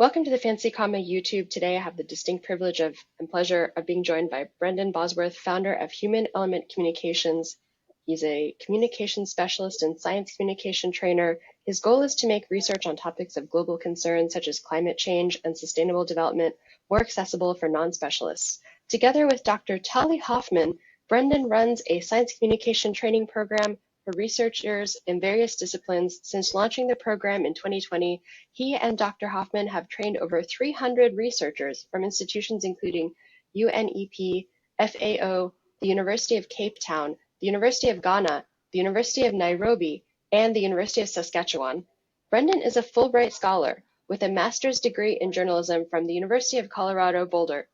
Welcome to the Fancy Comma YouTube. Today I have the distinct privilege and pleasure of being joined by Brendon Bosworth, founder of Human Element Communications. He's a communication specialist and science communication trainer. His goal is to make research on topics of global concern such as climate change and sustainable development more accessible for non-specialists. Together with Dr. Tali Hoffman, Brendon runs a science communication training program for researchers in various disciplines. Since launching the program in 2020, he and Dr. Hoffman have trained over 300 researchers from institutions including UNEP, FAO, the University of Cape Town, the University of Ghana, the University of Nairobi, and the University of Saskatchewan. Brendon is a Fulbright scholar with a master's degree in journalism from the University of Colorado Boulder.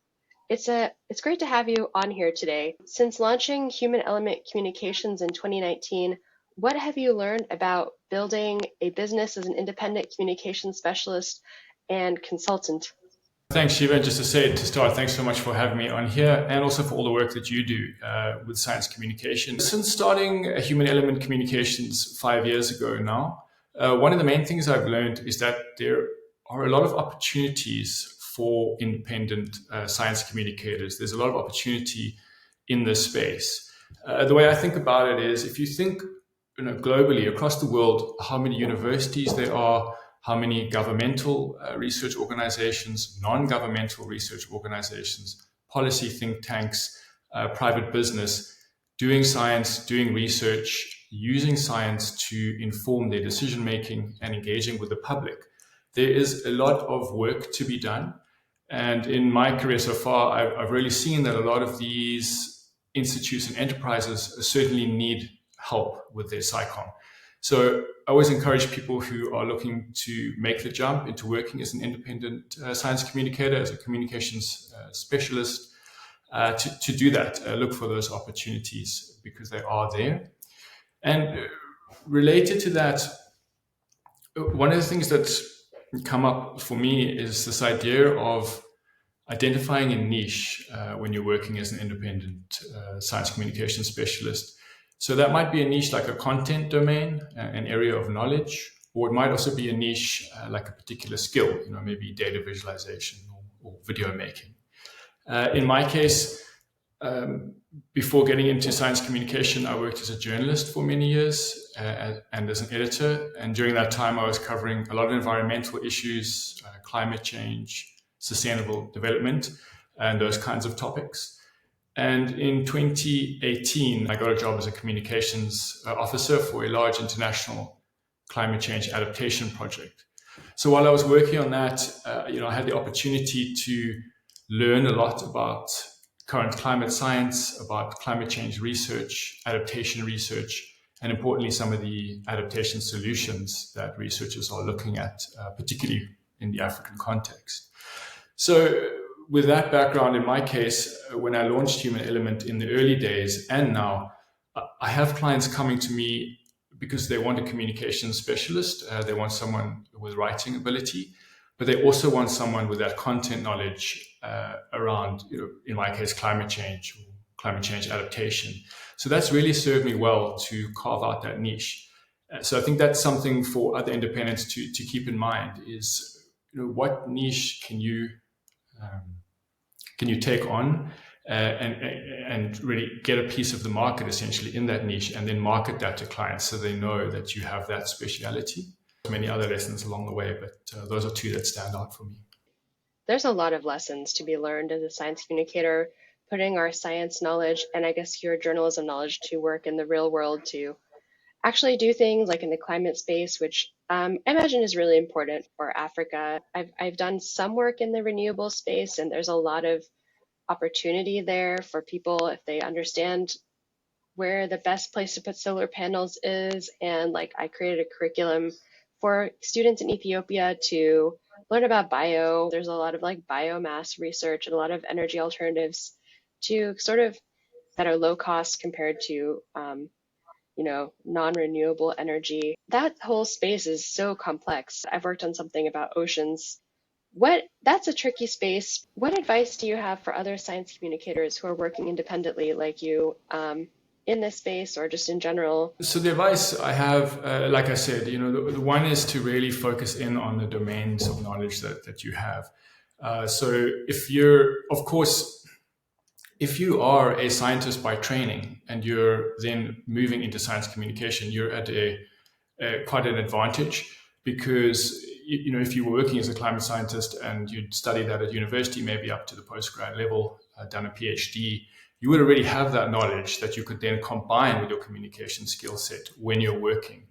It's great to have you on here today. Since launching Human Element Communications in 2019, what have you learned about building a business as an independent communication specialist and consultant? Thanks, Shiva. And just to say to start, thanks so much for having me on here and also for all the work that you do with science communication. Since starting Human Element Communications 5 years ago now, one of the main things I've learned is that there are a lot of opportunities for independent science communicators. There's a lot of opportunity in this space. The way I think about it is, if you think globally across the world, how many universities there are, how many governmental research organizations, non-governmental research organizations, policy think tanks, private business, doing science, doing research, using science to inform their decision-making and engaging with the public. There is a lot of work to be done. And in my career so far, I've really seen that a lot of these institutes and enterprises certainly need help with their SciComm. So I always encourage people who are looking to make the jump into working as an independent science communicator, as a communications specialist, to do that, look for those opportunities because they are there. And related to that, one of the things that's come up for me is this idea of identifying a niche when you're working as an independent science communication specialist. So that might be a niche like a content domain, an area of knowledge, or it might also be a niche like a particular skill, maybe data visualization or video making. In my case, before getting into science communication, I worked as a journalist for many years and as an editor. And during that time, I was covering a lot of environmental issues, climate change, sustainable development, and those kinds of topics. And in 2018, I got a job as a communications officer for a large international climate change adaptation project. So while I was working on that, I had the opportunity to learn a lot about current climate science, about climate change research, adaptation research, and importantly, some of the adaptation solutions that researchers are looking at, particularly in the African context. So with that background, in my case, when I launched Human Element in the early days and now, I have clients coming to me because they want a communication specialist. They want someone with writing ability, but they also want someone with that content knowledge around, in my case, climate change adaptation. So that's really served me well to carve out that niche. So I think that's something for other independents to keep in mind is, what niche can you take on and really get a piece of the market essentially in that niche and then market that to clients so they know that you have that speciality. Many other lessons along the way, but those are two that stand out for me. There's a lot of lessons to be learned as a science communicator, putting our science knowledge and I guess your journalism knowledge to work in the real world to actually do things like in the climate space, which I imagine is really important for Africa. I've done some work in the renewable space, and there's a lot of opportunity there for people if they understand where the best place to put solar panels is. And I created a curriculum for students in Ethiopia to learn about bio. There's a lot of biomass research and a lot of energy alternatives to that are low cost compared to non-renewable energy. That whole space is so complex. I've worked on something about oceans. That's a tricky space. What advice do you have for other science communicators who are working independently like you in this space or just in general? So the advice I have, like I said, the one is to really focus in on the domains of knowledge that you have. So if you are a scientist by training and you're then moving into science communication, you're at quite an advantage, because if you were working as a climate scientist and you'd studied that at university, maybe up to the postgrad level, done a PhD, you would already have that knowledge that you could then combine with your communication skill set when you're working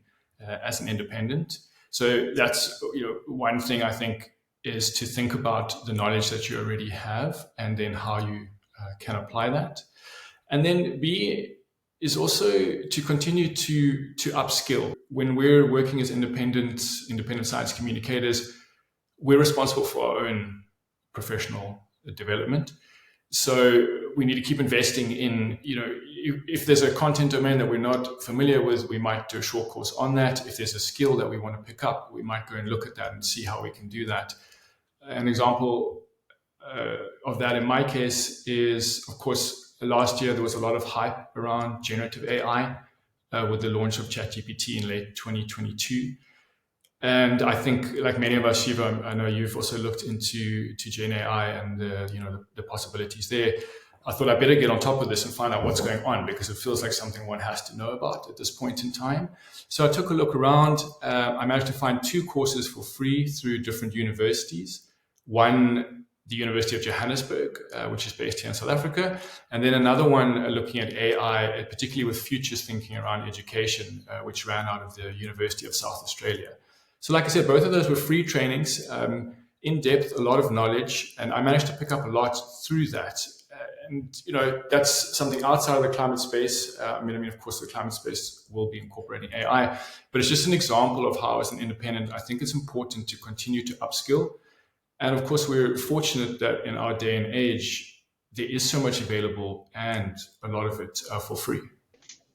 as an independent. So that's one thing I think, is to think about the knowledge that you already have and then how you can apply that. And then B is also to continue to upskill. When we're working as independent science communicators, we're responsible for our own professional development. So we need to keep investing in, if there's a content domain that we're not familiar with, we might do a short course on that. If there's a skill that we want to pick up, we might go and look at that and see how we can do that. An example of that in my case is, of course, last year there was a lot of hype around generative AI with the launch of ChatGPT in late 2022. And I think, like many of us, Shiva, I know you've also looked into Gen AI and the possibilities there. I thought I'd better get on top of this and find out what's going on, because it feels like something one has to know about at this point in time. So I took a look around. I managed to find 2 courses for free through different universities. One, the University of Johannesburg, which is based here in South Africa, and then another one looking at AI, particularly with futures thinking around education, which ran out of the University of South Australia. So like I said, both of those were free trainings, in depth, a lot of knowledge, and I managed to pick up a lot through that. And that's something outside of the climate space. I mean, of course, the climate space will be incorporating AI, but it's just an example of how, as an independent, I think it's important to continue to upskill. And of course, we're fortunate that in our day and age, there is so much available, and a lot of it for free.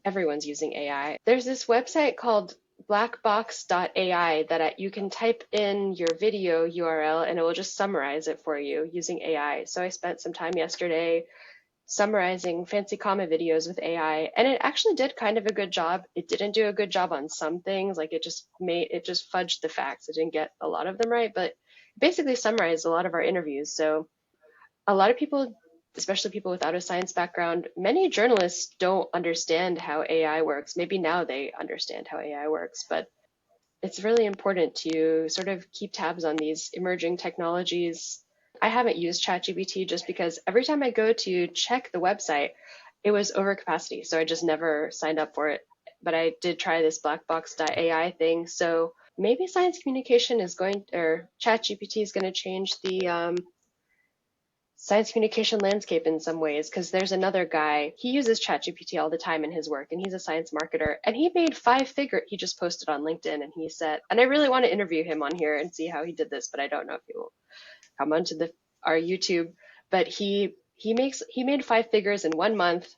Everyone's using AI. There's this website called blackbox.ai that you can type in your video URL and it will just summarize it for you using AI. So I spent some time yesterday summarizing fancy comma videos with AI, and it actually did kind of a good job. It didn't do a good job on some things, like it just fudged the facts. It didn't get a lot of them right, but basically summarized a lot of our interviews. So a lot of people, especially people without a science background, many journalists don't understand how AI works. Maybe now they understand how AI works, but it's really important to sort of keep tabs on these emerging technologies. I haven't used ChatGPT just because every time I go to check the website, it was over capacity. So I just never signed up for it. But I did try this blackbox.ai thing. So maybe science communication or ChatGPT is going to change the science communication landscape in some ways, because there's another guy, he uses ChatGPT all the time in his work, and he's a science marketer, and he made 5-figure, he just posted on LinkedIn, and he said, and I really want to interview him on here and see how he did this, but I don't know if he will come onto our YouTube, but he made 5 figures in 1 month,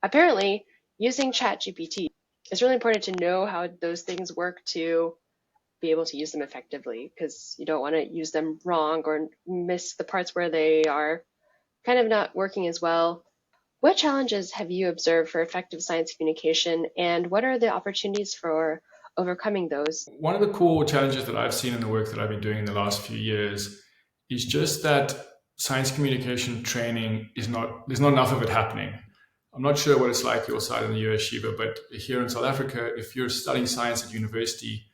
apparently using ChatGPT. It's really important to know how those things work to be able to use them effectively, because you don't want to use them wrong or miss the parts where they are kind of not working as well. What challenges have you observed for effective science communication, and what are the opportunities for overcoming those? One of the core challenges that I've seen in the work that I've been doing in the last few years is just that science communication training there's not enough of it happening. I'm not sure what it's like your side in the US, Shiva, but here in South Africa, if you're studying science at university,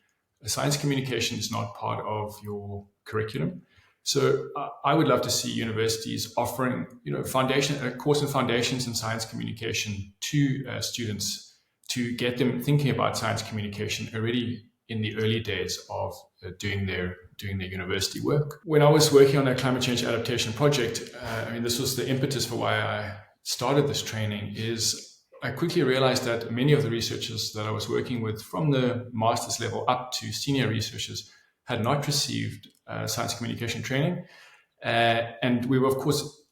science communication is not part of your curriculum. So I would love to see universities offering, a course in foundations in science communication to students, to get them thinking about science communication already in the early days of doing their university work. When I was working on a climate change adaptation project, this was the impetus for why I started this training, is I quickly realized that many of the researchers that I was working with, from the master's level up to senior researchers, had not received science communication training. And we were, of course,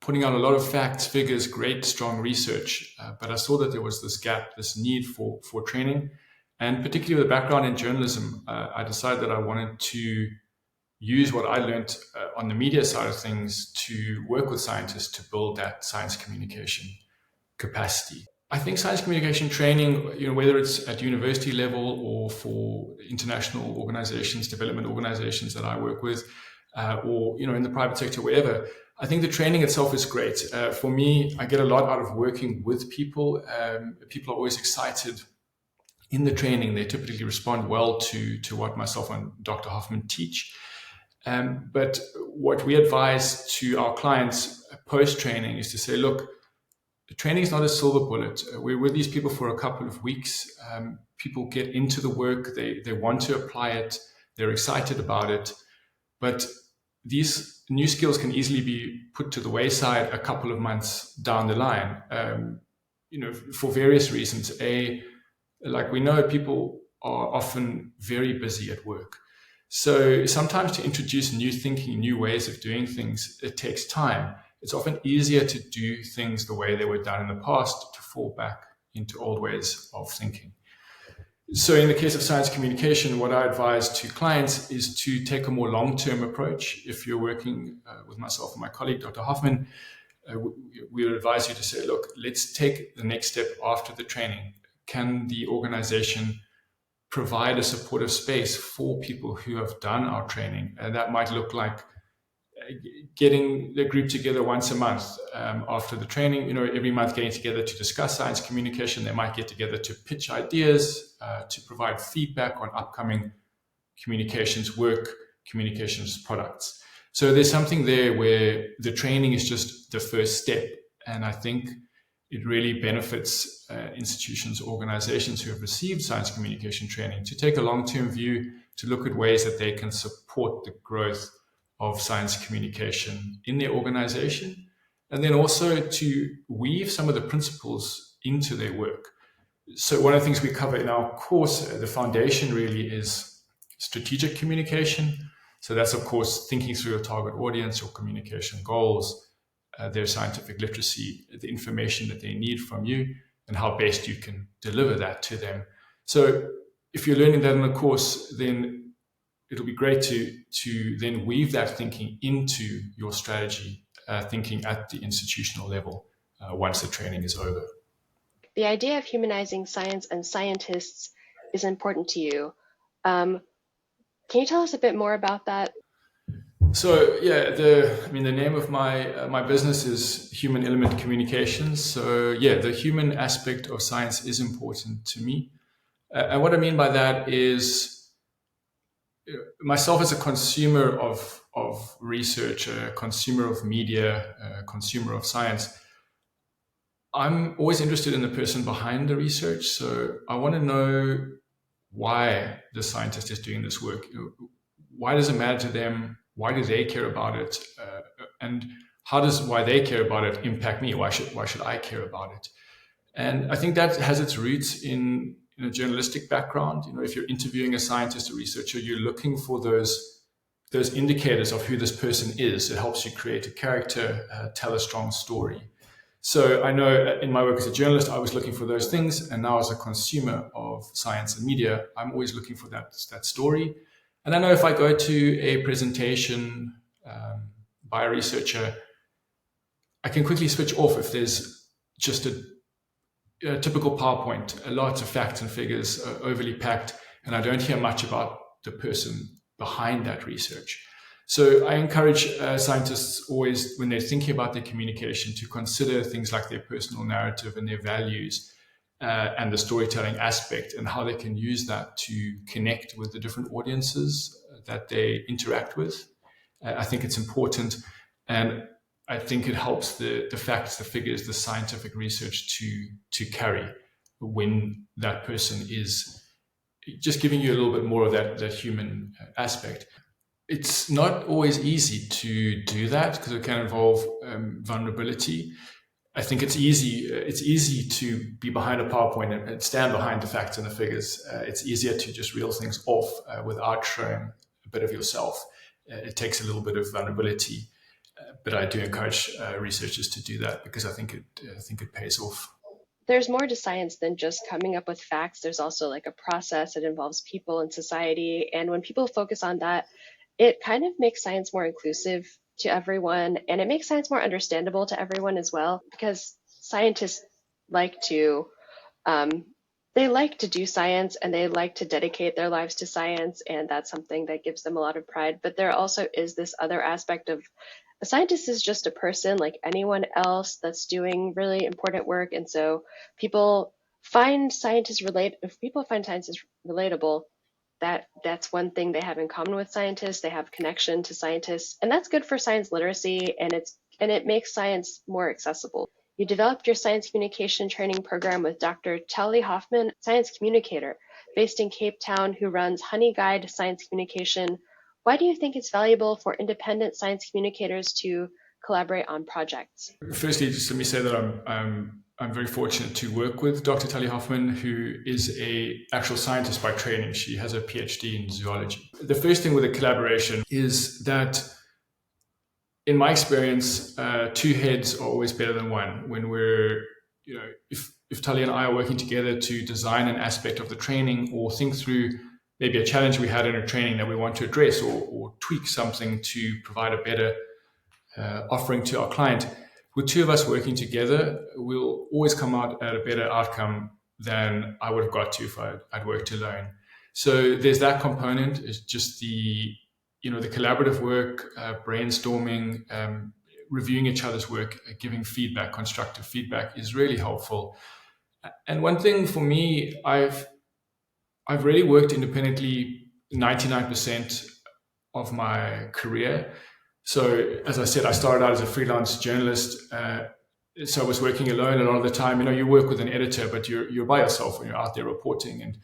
putting out a lot of facts, figures, great, strong research. But I saw that there was this gap, this need for training. And particularly with a background in journalism, I decided that I wanted to use what I learned on the media side of things to work with scientists to build that science communication capacity. I think science communication training, whether it's at university level or for international organizations, development organizations that I work with, or in the private sector, wherever, I think the training itself is great. For me, I get a lot out of working with people. People are always excited in the training. They typically respond well to what myself and Dr. Hoffman teach. But what we advise to our clients post-training is to say, look, the training is not a silver bullet. We're with these people for a couple of weeks. People get into the work. They want to apply it. They're excited about it. But these new skills can easily be put to the wayside a couple of months down the line, for various reasons. Like we know, people are often very busy at work. So sometimes to introduce new thinking, new ways of doing things, it takes time. It's often easier to do things the way they were done in the past, to fall back into old ways of thinking. So in the case of science communication, what I advise to clients is to take a more long-term approach. If you're working with myself and my colleague, Dr. Hoffman, we would advise you to say, look, let's take the next step after the training. Can the organization provide a supportive space for people who have done our training? And that might look like getting the group together once a month after the training, every month getting together to discuss science communication. They might get together to pitch ideas, to provide feedback on upcoming communications work, communications products. So there's something there where the training is just the first step. And I think it really benefits institutions, organizations who have received science communication training to take a long-term view, to look at ways that they can support the growth of science communication in their organization, and then also to weave some of the principles into their work. So one of the things we cover in our course, the foundation really is strategic communication. So that's, of course, thinking through your target audience, your communication goals, their scientific literacy, the information that they need from you, and how best you can deliver that to them. So if you're learning that in the course, then it'll be great to then weave that thinking into your strategy, thinking at the institutional level once the training is over. The idea of humanizing science and scientists is important to you. Can you tell us a bit more about that? So yeah, the name of my business is Human Element Communications. So yeah, the human aspect of science is important to me. And what I mean by that is, myself as a consumer of research, a consumer of media, a consumer of science, I'm always interested in the person behind the research. So I want to know why the scientist is doing this work. Why does it matter to them? Why do they care about it? And how does why they care about it impact me? Why should I care about it? And I think that has its roots in a journalistic background. If you're interviewing a scientist or researcher, you're looking for those indicators of who this person is. It helps you create a character, tell a strong story. So I know in my work as a journalist, I was looking for those things. And now as a consumer of science and media, I'm always looking for that story. And I know if I go to a presentation by a researcher, I can quickly switch off if there's just a typical PowerPoint, lots of facts and figures, overly packed, and I don't hear much about the person behind that research. So I encourage scientists always, when they're thinking about their communication, to consider things like their personal narrative and their values and the storytelling aspect, and how they can use that to connect with the different audiences that they interact with. I think it's important, and I think it helps the facts, the figures, the scientific research to carry when that person is just giving you a little bit more of that human aspect. It's not always easy to do that because it can involve vulnerability. I think it's easy to be behind a PowerPoint and stand behind the facts and the figures. It's easier to just reel things off without showing a bit of yourself. It takes a little bit of vulnerability. But I do encourage researchers to do that because I think it pays off. There's more to science than just coming up with facts. There's also like a process that involves people and society. And when people focus on that, it kind of makes science more inclusive to everyone. And it makes science more understandable to everyone as well, because scientists like to they like to do science and they like to dedicate their lives to science, and that's something that gives them a lot of pride. But there also is this other aspect of a scientist is just a person like anyone else that's doing really important work. And so people find scientists if people find scientists relatable, that's one thing they have in common with scientists. They have connection to scientists, and that's good for science literacy, and it makes science more accessible. You developed your science communication training program with Dr. Tali Hoffman, science communicator based in Cape Town, who runs Honey Guide Science Communication. Why do you think it's valuable for independent science communicators to collaborate on projects? Firstly, just let me say that I'm very fortunate to work with Dr. Tali Hoffman, who is an actual scientist by training. She has a PhD in zoology. The first thing with a collaboration is that, in my experience, two heads are always better than one. When we're, if Tali and I are working together to design an aspect of the training or think through maybe a challenge we had in a training that we want to address, or tweak something to provide a better offering to our client, with two of us working together, we'll always come out at a better outcome than I would have got to if I'd worked alone. So there's that component. It's just the collaborative work, brainstorming, reviewing each other's work, giving feedback, constructive feedback is really helpful. And one thing for me, I've really worked independently 99% of my career. So as I said, I started out as a freelance journalist. So I was working alone a lot of the time. You work with an editor, but you're by yourself when you're out there reporting and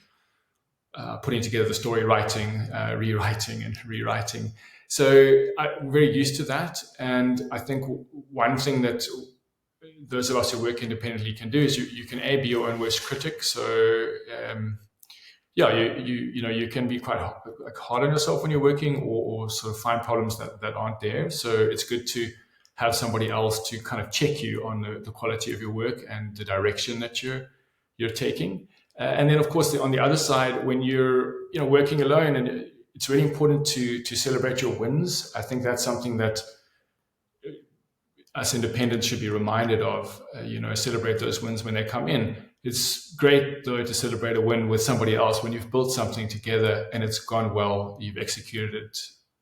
putting together the story, writing, rewriting and rewriting. So I'm very used to that. And I think one thing that those of us who work independently can do is you can be your own worst critic. So you can be quite hard on yourself when you're working, or sort of find problems that aren't there. So it's good to have somebody else to kind of check you on the quality of your work and the direction that you're taking. And then, of course, on the other side, when you're working alone, and it's really important to celebrate your wins. I think that's something that us independents should be reminded of. Celebrate those wins when they come in. It's great, though, to celebrate a win with somebody else when you've built something together and it's gone well, you've executed it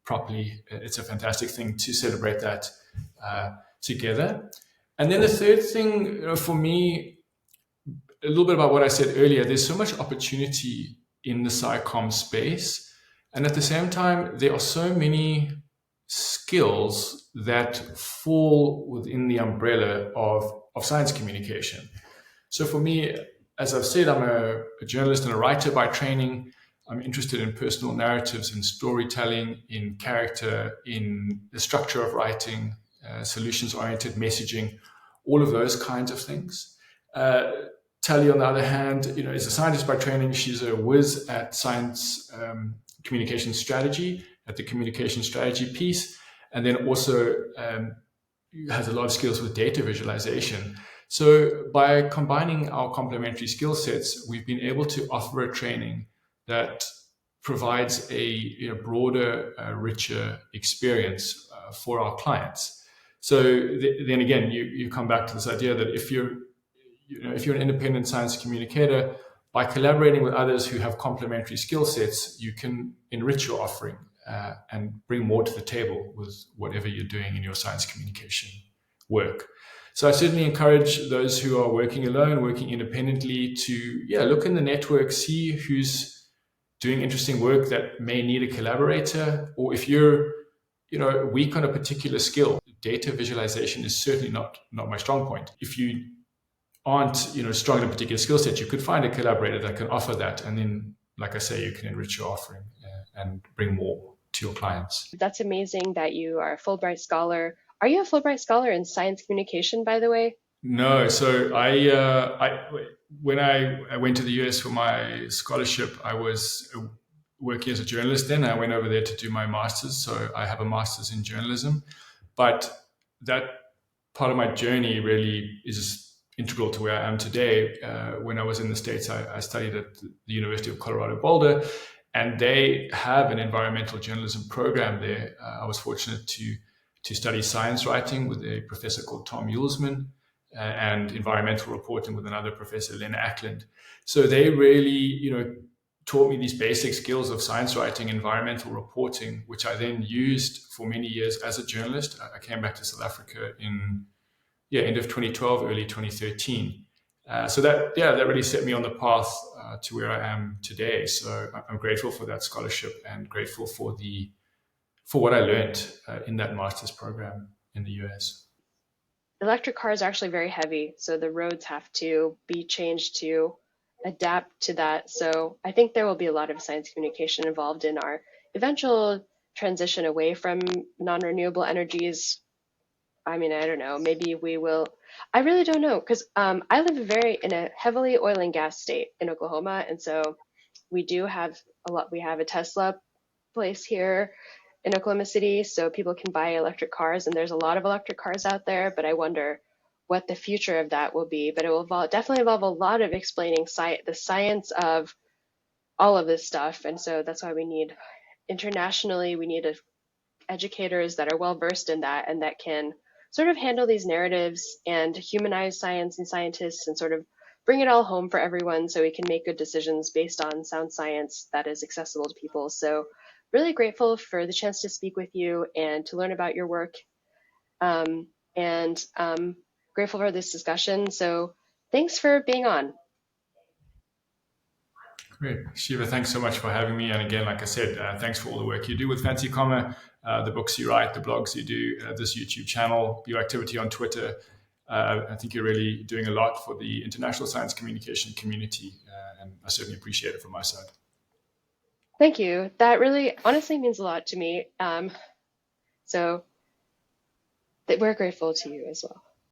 properly. It's a fantastic thing to celebrate that together. And then the third thing, for me, a little bit about what I said earlier, there's so much opportunity in the SciComm space. And at the same time, there are so many skills that fall within the umbrella of science communication. So for me, as I've said, I'm a journalist and a writer by training. I'm interested in personal narratives, in storytelling, in character, in the structure of writing, solutions-oriented messaging, all of those kinds of things. Tali, on the other hand, is a scientist by training. She's a whiz at science communication strategy, at the communication strategy piece, and then also has a lot of skills with data visualization. So by combining our complementary skill sets, we've been able to offer a training that provides a broader, richer experience for our clients. So then again, you come back to this idea that if you're an independent science communicator, by collaborating with others who have complementary skill sets, you can enrich your offering and bring more to the table with whatever you're doing in your science communication work. So I certainly encourage those who are working alone, working independently, to look in the network, see who's doing interesting work that may need a collaborator, or if you're weak on a particular skill. Data visualization is certainly not my strong point. If you aren't strong in a particular skill set, you could find a collaborator that can offer that, and then, like I say, you can enrich your offering and bring more to your clients. That's amazing that you are a Fulbright scholar. Are you a Fulbright scholar in science communication, by the way? No. So when I went to the US for my scholarship, I was working as a journalist then. I went over there to do my master's. So I have a master's in journalism. But that part of my journey really is integral to where I am today. When I was in the States, I studied at the University of Colorado Boulder, and they have an environmental journalism program there. I was fortunate to study science writing with a professor called Tom Yulesman. and environmental reporting with another professor, Len Ackland. So they really, taught me these basic skills of science writing, environmental reporting, which I then used for many years as a journalist. I came back to South Africa in end of 2012, early 2013. So that really set me on the path to where I am today. So I'm grateful for that scholarship and grateful for what I learned in that master's program in the US. Electric cars are actually very heavy, so the roads have to be changed to adapt to that. So I think there will be a lot of science communication involved in our eventual transition away from non-renewable energies. I mean, I don't know, maybe we will. I really don't know, because I live in a heavily oil and gas state in Oklahoma, and so we do have a lot. We have a Tesla place here in Oklahoma City, so people can buy electric cars, and there's a lot of electric cars out there, but I wonder what the future of that will be. But it will definitely involve a lot of explaining the science of all of this stuff, and so that's why we need internationally, we need educators that are well versed in that and that can sort of handle these narratives and humanize science and scientists and sort of bring it all home for everyone so we can make good decisions based on sound science that is accessible to people. So really grateful for the chance to speak with you and to learn about your work. And grateful for this discussion. So thanks for being on. Great. Shiva, thanks so much for having me. And again, like I said, thanks for all the work you do with Fancy Comma, the books you write, the blogs you do, this YouTube channel, your activity on Twitter. I think you're really doing a lot for the international science communication community, and I certainly appreciate it from my side. Thank you. That really honestly means a lot to me. So we're grateful to you as well.